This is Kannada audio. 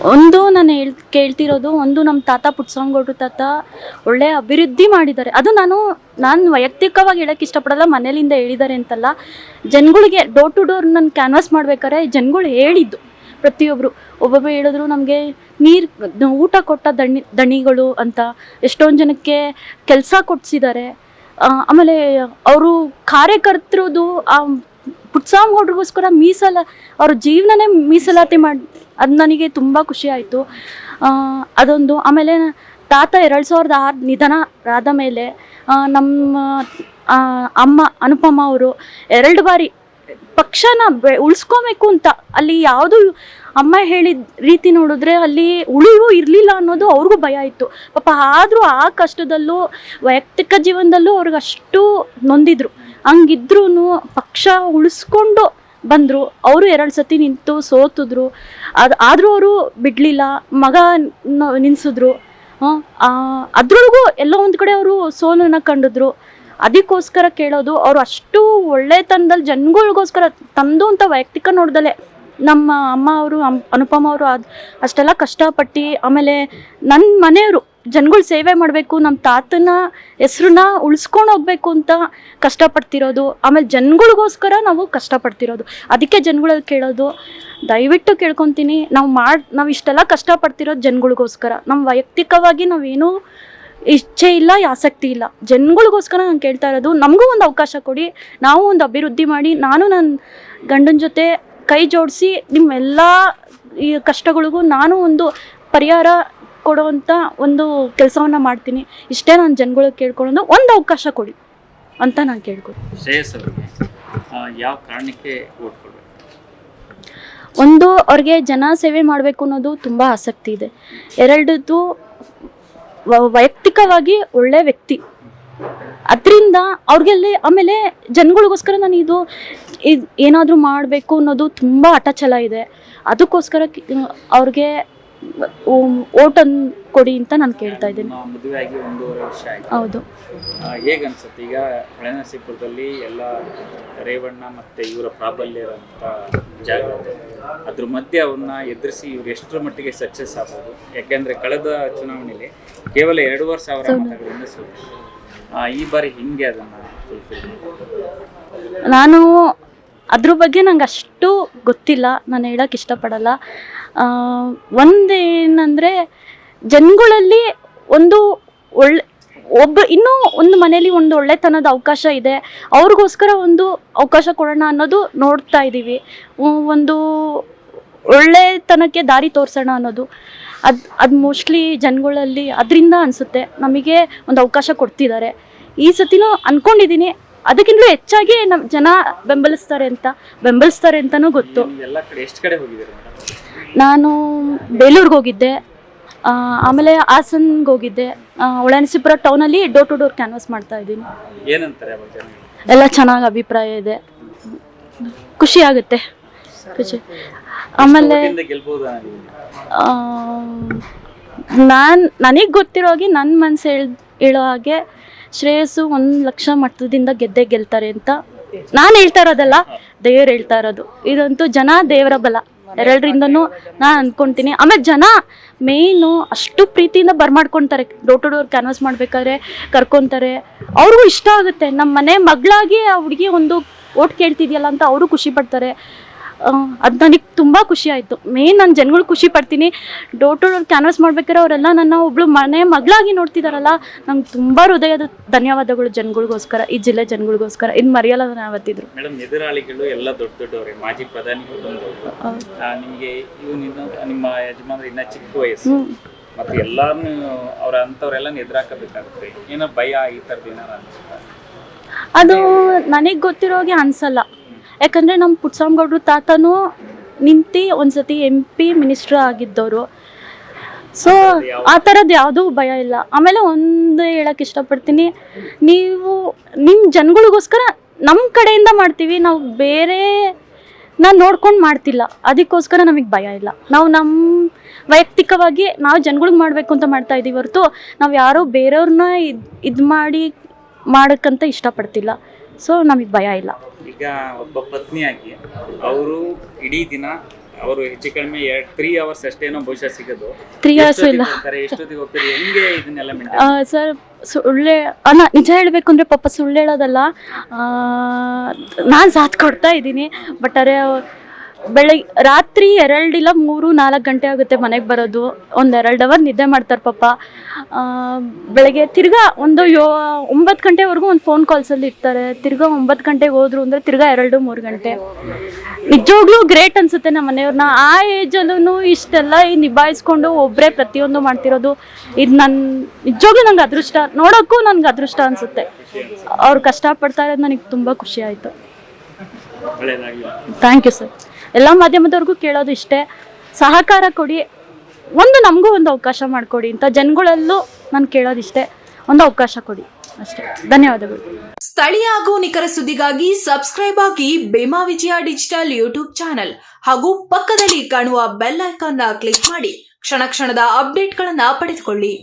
ಒಂದು ನಾನು ಕೇಳ್ತಿರೋದು, ಒಂದು ನಮ್ಮ ತಾತ ಪುಟ್ಟಸ್ವಾಮಿಗೌಡ್ರು ತಾತ ಒಳ್ಳೆ ಅಭಿವೃದ್ಧಿ ಮಾಡಿದ್ದಾರೆ. ಅದು ನಾನು ವೈಯಕ್ತಿಕವಾಗಿ ಹೇಳೋಕ್ಕೆ ಇಷ್ಟಪಡಲ್ಲ, ಮನೇಲಿಂದ ಹೇಳಿದ್ದಾರೆ ಅಂತಲ್ಲ. ಜನಗಳಿಗೆ ಡೋರ್ ಟು ಡೋರ್ ನಾನು ಕ್ಯಾನ್ವಾಸ್ ಮಾಡ್ಬೇಕಾದ್ರೆ ಜನಗಳು ಹೇಳಿದ್ದು ಪ್ರತಿಯೊಬ್ಬರು ಒಬ್ಬೊಬ್ಬರು ಹೇಳಿದ್ರು, ನಮಗೆ ಊಟ ಕೊಟ್ಟ ದಣಿಗಳು ಅಂತ, ಎಷ್ಟೊಂದು ಜನಕ್ಕೆ ಕೆಲಸ ಕೊಡಿಸಿದ್ದಾರೆ. ಆಮೇಲೆ ಅವರು ಕಾರ್ಯಕರ್ತರದು ಪುಟ್ಟಸ್ವಾಮಿಗೌಡ್ರಿಗೋಸ್ಕರ ಅವ್ರ ಜೀವನನೇ ಮೀಸಲಾತಿ ಮಾಡಿ, ಅದು ನನಗೆ ತುಂಬ ಖುಷಿ ಆಯಿತು. ಅದೊಂದು. ಆಮೇಲೆ ತಾತ 2006 ನಿಧನ ಆದ ಮೇಲೆ ನಮ್ಮ ಅಮ್ಮ ಅನುಪಮ ಅವರು 2 ಬಾರಿ ಪಕ್ಷನ ಉಳಿಸ್ಕೋಬೇಕು ಅಂತ, ಅಲ್ಲಿ ಯಾವುದು ಅಮ್ಮ ಹೇಳಿದ ರೀತಿ ನೋಡಿದ್ರೆ ಅಲ್ಲಿ ಉಳಿವು ಇರಲಿಲ್ಲ ಅನ್ನೋದು ಅವ್ರಿಗೂ ಭಯ ಇತ್ತು ಪಾಪ. ಆದರೂ ಆ ಕಷ್ಟದಲ್ಲೂ ವೈಯಕ್ತಿಕ ಜೀವನದಲ್ಲೂ ಅವ್ರಿಗೆ ಅಷ್ಟು ನೊಂದಿದ್ರು. ಹಂಗಿದ್ರೂ ಪಕ್ಷ ಉಳಿಸ್ಕೊಂಡು ಬಂದರು. ಅವರು 2 ಸತಿ ನಿಂತು ಸೋತಿದ್ರು. ಆದರೂ ಅವರು ಬಿಡಲಿಲ್ಲ, ಮಗ ನಿಲ್ಲಿಸಿದ್ರು. ಅದ್ರೊಳಗೂ ಎಲ್ಲೋ ಒಂದು ಕಡೆ ಅವರು ಸೋಲನ್ನು ಕಂಡಿದ್ರು. ಅದಕ್ಕೋಸ್ಕರ ಕೇಳೋದು, ಅವರು ಅಷ್ಟು ಒಳ್ಳೆತನದಲ್ಲಿ ಜನಗಳಿಗೋಸ್ಕರ ತಂದು ಅಂತ ವೈಯಕ್ತಿಕ ನೋಡ್ದಲೆ ನಮ್ಮ ಅಮ್ಮ ಅವರು ಅನುಪಮ ಅವರು ಅಷ್ಟೆಲ್ಲ ಕಷ್ಟಪಟ್ಟು, ಆಮೇಲೆ ನನ್ನ ಮನೆಯವರು ಜನಗಳು ಸೇವೆ ಮಾಡಬೇಕು, ನಮ್ಮ ತಾತನ ಹೆಸ್ರನ್ನ ಉಳಿಸ್ಕೊಂಡು ಹೋಗ್ಬೇಕು ಅಂತ ಕಷ್ಟಪಡ್ತಿರೋದು. ಆಮೇಲೆ ಜನಗಳಿಗೋಸ್ಕರ ನಾವು ಕಷ್ಟಪಡ್ತಿರೋದು. ಅದಕ್ಕೆ ಜನಗಳಲ್ಲಿ ಕೇಳೋದು, ದಯವಿಟ್ಟು ಕೇಳ್ಕೊತೀನಿ, ನಾವು ಇಷ್ಟೆಲ್ಲ ಕಷ್ಟಪಡ್ತಿರೋದು ಜನಗಳಿಗೋಸ್ಕರ. ನಮ್ಮ ವೈಯಕ್ತಿಕವಾಗಿ ನಾವೇನೂ ಇಚ್ಛೆ ಇಲ್ಲ, ಆಸಕ್ತಿ ಇಲ್ಲ, ಜನಗಳಿಗೋಸ್ಕರ ನಾನು ಕೇಳ್ತಾ ಇರೋದು. ನಮಗೂ ಒಂದು ಅವಕಾಶ ಕೊಡಿ, ನಾವು ಒಂದು ಅಭಿವೃದ್ಧಿ ಮಾಡಿ, ನಾನು ನನ್ನ ಗಂಡನ ಜೊತೆ ಕೈ ಜೋಡಿಸಿ ನಿಮ್ಮೆಲ್ಲ ಈ ಕಷ್ಟಗಳಿಗೂ ನಾನು ಒಂದು ಪರಿಹಾರ ಕೊಡುವಂಥ ಒಂದು ಕೆಲಸವನ್ನು ಮಾಡ್ತೀನಿ. ಇಷ್ಟೇ ನಾನು ಜನಗಳಿಗೆ ಕೇಳ್ಕೊಳ್ಳೋದು, ಒಂದು ಅವಕಾಶ ಕೊಡಿ ಅಂತ ನಾನು ಕೇಳ್ಕೊಳ್ತೀನಿ. ಶ್ರೇಯಸ್ ಅವರಿಗೆ ಯಾವ ಕಾರಣಕ್ಕೆ ವೋಟ್ ಕೊಡಬೇಕು? ಒಂದು, ಅವ್ರಿಗೆ ಜನ ಸೇವೆ ಮಾಡಬೇಕು ಅನ್ನೋದು ತುಂಬ ಆಸಕ್ತಿ ಇದೆ. 2ದು, ವೈಯಕ್ತಿಕವಾಗಿ ಒಳ್ಳೆ ವ್ಯಕ್ತಿ. ಅದರಿಂದ ಅವ್ರಿಗೆಲ್ಲಿ, ಆಮೇಲೆ ಜನಗಳಿಗೋಸ್ಕರ ನಾನು ಇದು ಏನಾದರೂ ಮಾಡಬೇಕು ಅನ್ನೋದು ತುಂಬ ಹಠ ಇದೆ. ಅದಕ್ಕೋಸ್ಕರ ಅವ್ರಿಗೆ ಓಟನ್ನು ಕೊಡಿ ಅಂತ ನಾನು ಕೇಳ್ತಾ ಇದ್ದೀನಿ. ಮದುವೆ ಆಗಿ 1.5 ವರ್ಷ ಆಯ್ತು. ಹೌದು. ಹೇಗೆ ಅನ್ಸುತ್ತೆ ಈಗ ಹೊಳೆನರಸೀಪುರದಲ್ಲಿ ಎಲ್ಲ ರೇವಣ್ಣ ಮತ್ತೆ ಇವರ ಪ್ರಾಬಲ್ಯ ಇರೋಂಥ ಜಾಗ ಇದೆ, ಅದ್ರ ಮಧ್ಯೆ ಅವ್ರನ್ನ ಎದುರಿಸಿ ಇವ್ರು ಎಷ್ಟರ ಮಟ್ಟಿಗೆ ಸಕ್ಸಸ್ ಆಗ್ಬೋದು? ಯಾಕೆಂದ್ರೆ ಕಳೆದ ಚುನಾವಣೆಯಲ್ಲಿ ಕೇವಲ 2,000 ಮತಗಳಿಂದ ಸೋತು. ಈ ಬಾರಿ ಹಿಂಗೆ ಅದನ್ನ ನಾನು ಅದ್ರ ಬಗ್ಗೆ ನಂಗೆ ಅಷ್ಟು ಗೊತ್ತಿಲ್ಲ, ನಾನು ಹೇಳೋಕ್ಕೆ ಇಷ್ಟಪಡಲ್ಲ. ಒಂದೇನಂದರೆ, ಜನಗಳಲ್ಲಿ ಇನ್ನೂ ಒಂದು ಮನೇಲಿ ಒಂದು ಒಳ್ಳೆತನದ ಅವಕಾಶ ಇದೆ, ಅವ್ರಿಗೋಸ್ಕರ ಒಂದು ಅವಕಾಶ ಕೊಡೋಣ ಅನ್ನೋದು ನೋಡ್ತಾ ಇದ್ದೀವಿ. ಒಂದು ಒಳ್ಳೆತನಕ್ಕೆ ದಾರಿ ತೋರಿಸೋಣ ಅನ್ನೋದು ಅದು ಮೋಸ್ಟ್ಲಿ ಜನಗಳಲ್ಲಿ ಅದರಿಂದ ಅನಿಸುತ್ತೆ ನಮಗೆ ಒಂದು ಅವಕಾಶ ಕೊಡ್ತಿದ್ದಾರೆ. ಈ ಸತಿನೂ ಅಂದ್ಕೊಂಡಿದ್ದೀನಿ, ಅದಕ್ಕಿಂತಲೂ ಹೆಚ್ಚಾಗಿ ನಮ್ಮ ಜನ ಬೆಂಬಲಿಸ್ತಾರೆ ಅಂತಲೂ ಗೊತ್ತು. ನಾನು ಬೇಲೂರಿಗೆ ಹೋಗಿದ್ದೆ, ಆಮೇಲೆ ಹಾಸನ್ಗೆ ಹೋಗಿದ್ದೆ. ಹೊಳೆನರಸೀಪುರ ಟೌನಲ್ಲಿ ಡೋರ್ ಟು ಡೋರ್ ಕ್ಯಾನ್ವಾಸ್ ಮಾಡ್ತಾ ಇದ್ದೀನಿ. ಎಲ್ಲ ಚೆನ್ನಾಗಿ ಅಭಿಪ್ರಾಯ ಇದೆ, ಖುಷಿ ಆಗುತ್ತೆ. ಆಮೇಲೆ ನನಗೆ ಗೊತ್ತಿರೋ ಹಾಗೆ, ನನ್ನ ಮನಸ್ಸು ಹೇಳೋ ಹಾಗೆ ಶ್ರೇಯಸ್ಸು 1,00,000 ಮಟ್ಟದಿಂದ ಗೆಲ್ತಾರೆ ಅಂತ ನಾನು ಹೇಳ್ತಾ ಇರೋದಲ್ಲ, ದೇವ್ರು ಹೇಳ್ತಾ ಇರೋದು. ಇದಂತೂ ಜನ ದೇವರ ಬಲ, 2ರಿಂದನೂ ನಾನು ಅಂದ್ಕೊತೀನಿ. ಆಮೇಲೆ ಜನ ಮೇಯ್ನು ಅಷ್ಟು ಪ್ರೀತಿಯಿಂದ ಬರ್ಮಾಡ್ಕೊತಾರೆ, ಡೋರ್ ಟು ಡೋರ್ ಕ್ಯಾನ್ವಾಸ್ ಮಾಡಬೇಕಾದ್ರೆ ಕರ್ಕೊತಾರೆ. ಅವ್ರಿಗೂ ಇಷ್ಟ ಆಗುತ್ತೆ, ನಮ್ಮ ಮನೆ ಮಗಳಾಗಿ ಆ ಹುಡುಗಿ ಒಂದು ಓಟ್ ಕೇಳ್ತಿದ್ಯಲ್ಲ ಅಂತ ಅವರು ಖುಷಿ ಪಡ್ತಾರೆ. ಅದು ನನಗೆ ತುಂಬ ಖುಷಿ ಆಯಿತು. ಮೇನ್ ನಾನು ಜನಗಳು ಖುಷಿ ಪಡ್ತೀನಿ. ಡೋರ್ ಟು ಡೋರ್ ಕ್ಯಾನ್ವಾಸ್ ಮಾಡ್ಬೇಕಾದ್ರೆ ಅವರೆಲ್ಲ ನನ್ನ ಒಬ್ಳು ಮನೆ ಮಗಳಾಗಿ ನೋಡ್ತಿದ್ದಾರಲ್ಲ, ನಂಗೆ ತುಂಬ ಹೃದಯದ ಧನ್ಯವಾದಗಳು ಜನಗಳಿಗೋಸ್ಕರ, ಈ ಜಿಲ್ಲೆ ಜನಗಳಿಗೋಸ್ಕರ. ಇನ್ನು ಮರೆಯಲ್ಲ ನಾನು ಯಾವತ್ತಿದ್ರು. ಮೇಡಮ್, ಎದುರಾಳಿಗಳು ಎಲ್ಲ ದೊಡ್ಡವರೇ, ಮಾಜಿ ಪ್ರಧಾನಿಗಳು ನಿಮಗೆ ನಿಮ್ಮ ಯಜಮಾನರು ಇನ್ನ ಚಿಕ್ಕ ವಯಸ್ಸು, ಮತ್ತೆ ಎಲ್ಲಾರನ್ನು ಅಂಥವ್ರೆಲ್ಲ ಎದುರಾಕಬೇಕಾಗುತ್ತೆ. ಏನೋ ಭಯ ಈ ಥರದ್ದು ಏನಾರು ಅನ್ಸುತ್ತಾ? ಅದು ನನಗೆ ಗೊತ್ತಿರೋಗೆ ಅನ್ಸಲ್ಲ. ಯಾಕಂದರೆ ನಮ್ಮ ಪುಟ್ಟಸ್ವಾಮಿಗೌಡ್ರು ತಾತನೂ ನಿಂತು ಒಂದ್ಸತಿ MP ಮಿನಿಸ್ಟ್ರ್ ಆಗಿದ್ದವರು. ಸೊ ಆ ಥರದ್ದು ಯಾವುದೂ ಭಯ ಇಲ್ಲ. ಆಮೇಲೆ ಒಂದು ಹೇಳೋಕ್ಕೆ ಇಷ್ಟಪಡ್ತೀನಿ, ನೀವು ನಿಮ್ಮ ಜನಗಳಿಗೋಸ್ಕರ ನಮ್ಮ ಕಡೆಯಿಂದ ಮಾಡ್ತೀವಿ, ನಾವು ಬೇರೆ ನಾನು ನೋಡ್ಕೊಂಡು ಮಾಡ್ತಿಲ್ಲ, ಅದಕ್ಕೋಸ್ಕರ ನಮಗೆ ಭಯ ಇಲ್ಲ. ನಾವು ನಮ್ಮ ವೈಯಕ್ತಿಕವಾಗಿ ನಾವು ಜನಗಳಿಗೆ ಮಾಡಬೇಕು ಅಂತ ಮಾಡ್ತಾ ಇದ್ದೀವಿ ಹೊರತು ನಾವು ಯಾರೋ ಬೇರೆಯವ್ರನ್ನ ಇದು ಮಾಡೋಕ್ಕಂತ ಇಷ್ಟಪಡ್ತಿಲ್ಲ. ಸೊ ನಮಗೆ ಭಯ ಇಲ್ಲ. ಈಗ ಒಬ್ಬ ಪತ್ನಿಯಾಗಿ ಅವರು ಇಡೀ ದಿನ ಅವರು ಹೆಚ್ಚು ಕಡಿಮೆ 3 hours ಅಷ್ಟೇನೋ ಬಹುಶಃ ಸಿಗೋದು. 3 hours ಇಲ್ಲ ಎಷ್ಟೊತ್ತಿಗೆ ಹೋಗ್ತಾರೆ, ಹೆಂಗೆ ಇದನ್ನೆಲ್ಲ maintain? ಸರ್. ಸುಳ್ಳೆ ನಿಜ ಹೇಳಬೇಕು ಅಂದರೆ ಪಾಪ ಸುಳ್ಳು ಹೇಳೋದಲ್ಲ, ನಾನು ಸಾಥ್ ಕೊಡ್ತಾ ಇದ್ದೀನಿ. ಬಟ್ ಅರೆ ರಾತ್ರಿ 2 ಇಲ್ಲ 3-4 ಗಂಟೆ ಆಗುತ್ತೆ ಮನೆಗೆ ಬರೋದು. 1-2 ಅವರ್ ನಿದ್ದೆ ಮಾಡ್ತಾರೆ ಪಾಪ. ಬೆಳಗ್ಗೆ ತಿರ್ಗಾ 9 ಗಂಟೆವರೆಗೂ ಒಂದು ಫೋನ್ ಕಾಲ್ಸಲ್ಲಿ ಇರ್ತಾರೆ. ತಿರ್ಗಾ 9 ಗಂಟೆಗೆ ಹೋದ್ರು ಅಂದರೆ ತಿರ್ಗಾ 2-3 ಗಂಟೆ. ನಿಜವಾಗ್ಲೂ ಗ್ರೇಟ್ ಅನ್ಸುತ್ತೆ ನಮ್ಮ ಮನೆಯವ್ರನ್ನ. ಆ ಏಜಲ್ಲೂ ಇಷ್ಟೆಲ್ಲ ನಿಭಾಯಿಸ್ಕೊಂಡು ಒಬ್ಬರೇ ಪ್ರತಿಯೊಂದು ಮಾಡ್ತಿರೋದು. ಇದು ನಿಜವಾಗ್ಲೂ ನಂಗೆ ಅದೃಷ್ಟ, ನೋಡೋಕ್ಕೂ ನನಗೆ ಅದೃಷ್ಟ ಅನಿಸುತ್ತೆ. ಅವ್ರು ಕಷ್ಟಪಡ್ತಾ ಇರೋದು ನನಗೆ ತುಂಬ ಖುಷಿ ಆಯಿತು. Thank you sir. ಎಲ್ಲ ಮಾಧ್ಯಮದವ್ರಿಗೂ ಕೇಳೋದು ಇಷ್ಟೇ, ಸಹಕಾರ ಕೊಡಿ, ನಮಗೂ ಒಂದು ಅವಕಾಶ ಮಾಡಿಕೊಡಿ ಅಂತ ಜನಗಳಲ್ಲೂ ನಾನು ಕೇಳೋದಿಷ್ಟೇ, ಒಂದು ಅವಕಾಶ ಕೊಡಿ ಅಷ್ಟೇ. ಧನ್ಯವಾದಗಳು. ಸ್ಥಳೀಯ ಹಾಗೂ ನಿಖರ ಸುದ್ದಿಗಾಗಿ ಸಬ್ಸ್ಕ್ರೈಬ್ ಆಗಿ ಬೇಮಾ ವಿಜಯ ಡಿಜಿಟಲ್ ಯೂಟ್ಯೂಬ್ ಚಾನೆಲ್ ಹಾಗೂ ಪಕ್ಕದಲ್ಲಿ ಕಾಣುವ ಬೆಲ್ ಐಕಾನ್ ಕ್ಲಿಕ್ ಮಾಡಿ ಕ್ಷಣ ಕ್ಷಣದ ಅಪ್ಡೇಟ್ಗಳನ್ನು ಪಡೆದುಕೊಳ್ಳಿ.